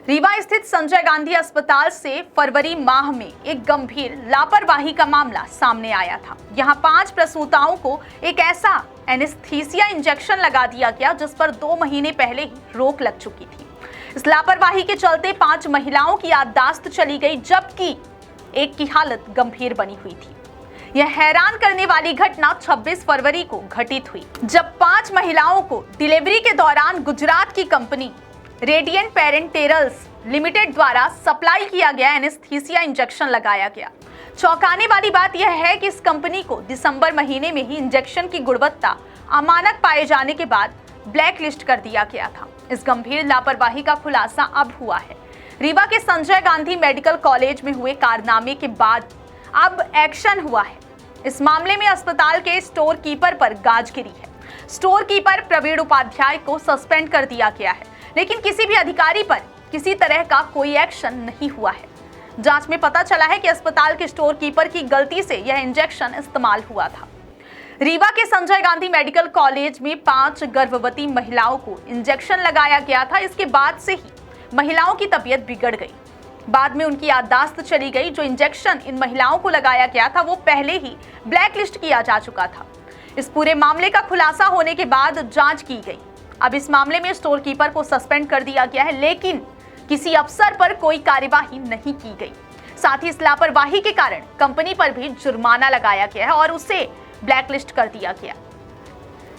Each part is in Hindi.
रीवा स्थित संजय गांधी अस्पताल से फरवरी माह में एक गंभीर लापरवाही का मामला सामने आया था। यहां 5 प्रसूताओं को एक ऐसा एनेस्थीसिया इंजेक्शन लगा दिया गया जिस पर 2 महीने पहले ही रोक लग चुकी थी। इस लापरवाही के चलते 5 महिलाओं की याददाश्त चली गई, जबकि एक की हालत गंभीर बनी हुई थी। यह हैरान करने वाली घटना 26 फरवरी को घटित हुई, जब 5 महिलाओं को डिलीवरी के दौरान गुजरात की कंपनी रेडिएंट पेरेंटल्स लिमिटेड द्वारा सप्लाई किया गया एनेस्थीसिया इंजेक्शन लगाया गया। चौंकाने वाली बात यह है कि इस कंपनी को दिसंबर महीने में ही इंजेक्शन की गुणवत्ता अमानक पाए जाने के बाद ब्लैक लिस्ट कर दिया गया था। इस गंभीर लापरवाही का खुलासा अब हुआ है। रीवा के संजय गांधी मेडिकल कॉलेज में हुए कारनामे के बाद अब एक्शन हुआ है। इस मामले में अस्पताल के स्टोर कीपर पर गाज गिरी है। स्टोर कीपर प्रवीण उपाध्याय को सस्पेंड कर दिया गया है, लेकिन किसी भी अधिकारी पर किसी तरह का कोई एक्शन नहीं हुआ है। जांच में पता चला है कि अस्पताल के स्टोर कीपर की गलती से यह इंजेक्शन इस्तेमाल हुआ था। रीवा के संजय गांधी मेडिकल कॉलेज में 5 गर्भवती महिलाओं को इंजेक्शन लगाया गया था। इसके बाद से ही महिलाओं की तबीयत बिगड़ गई। बाद में उनकी याददाश्त चली गई। जो इंजेक्शन इन महिलाओं को लगाया गया था वो पहले ही ब्लैक लिस्ट किया जा चुका था। इस पूरे मामले का खुलासा होने के बाद जांच की गई। अब इस मामले में स्टोर कीपर को सस्पेंड कर दिया गया है, लेकिन किसी अफसर पर कोई कार्यवाही नहीं की गई। साथ ही इस लापरवाही के कारण कंपनी पर भी जुर्माना लगाया गया है और उसे ब्लैकलिस्ट कर दिया गया।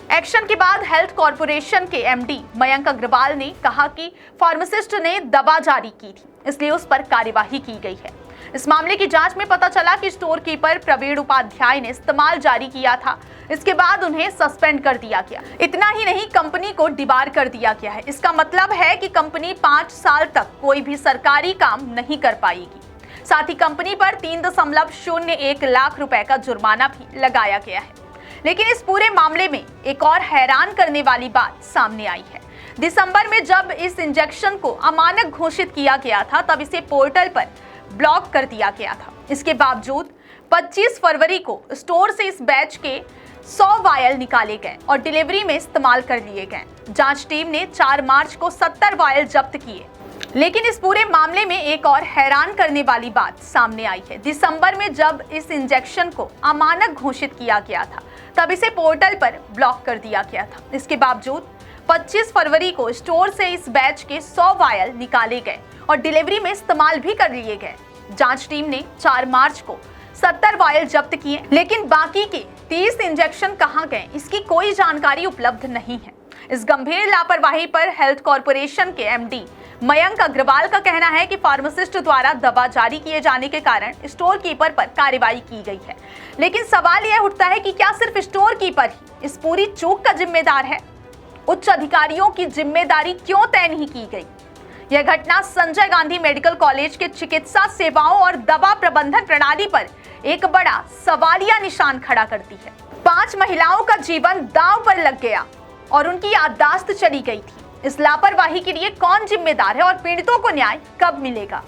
एक्शन के बाद हेल्थ कॉर्पोरेशन के एमडी मयंक अग्रवाल ने कहा कि फार्मासिस्ट ने दवा जारी की थी, इसलिए उस पर कार्यवाही की गई है। इस मामले की जांच में पता चला कि स्टोर कीपर प्रवीण उपाध्याय ने इस्तेमाल जारी किया था। इसके बाद उन्हें सस्पेंड कर दिया गया। इतना ही नहीं, कंपनी को डिबार कर दिया गया है। इसका मतलब है कि कंपनी 5 साल तक कोई भी सरकारी काम नहीं कर पाएगी। साथ ही कंपनी पर 3.01 लाख रुपए का जुर्माना भी लगाया गया है। लेकिन इस पूरे मामले में एक और हैरान करने वाली बात सामने आई है। दिसंबर में जब इस इंजेक्शन को अमानक घोषित किया गया था, तब इसे पोर्टल पर ब्लॉक कर दिया गया था। इसके बावजूद 25 फरवरी को स्टोर से इस बैच के 100 वायल निकाले गए और डिलीवरी में इस्तेमाल कर लिए गए। जांच टीम ने 4 मार्च को 70 वायल जब्त किए। लेकिन इस पूरे मामले में एक और हैरान करने वाली बात सामने आई है। दिसंबर में जब इस इंजेक्शन को अमानक घोषित किया गया था, तब इसे पोर्टल पर ब्लॉक कर दिया गया था। इसके बावजूद 25 फरवरी को स्टोर से इस बैच के 100 वायल निकाले गए और डिलीवरी में इस्तेमाल भी कर लिए गए। जांच टीम ने 4 मार्च को 70 वायल जब्त किए, लेकिन बाकी के 30 इंजेक्शन कहां गए, इसकी कोई जानकारी उपलब्ध नहीं है। इस गंभीर लापरवाही पर हेल्थ कॉर्पोरेशन के एमडी मयंक अग्रवाल का कहना है कि फार्मासिस्ट द्वारा दवा जारी किए जाने के कारण स्टोर कीपर पर कार्रवाई की गई है। लेकिन सवाल यह उठता है कि क्या सिर्फ स्टोर कीपर ही इस पूरी चूक का जिम्मेदार है? उच्च अधिकारियों की जिम्मेदारी क्यों तय नहीं की गई? यह घटना संजय गांधी मेडिकल कॉलेज के चिकित्सा सेवाओं और दवा प्रबंधन प्रणाली पर एक बड़ा सवालिया निशान खड़ा करती है। 5 महिलाओं का जीवन दांव पर लग गया और उनकी याददाश्त चली गई थी। इस लापरवाही के लिए कौन जिम्मेदार है और पीड़ितों को न्याय कब मिलेगा?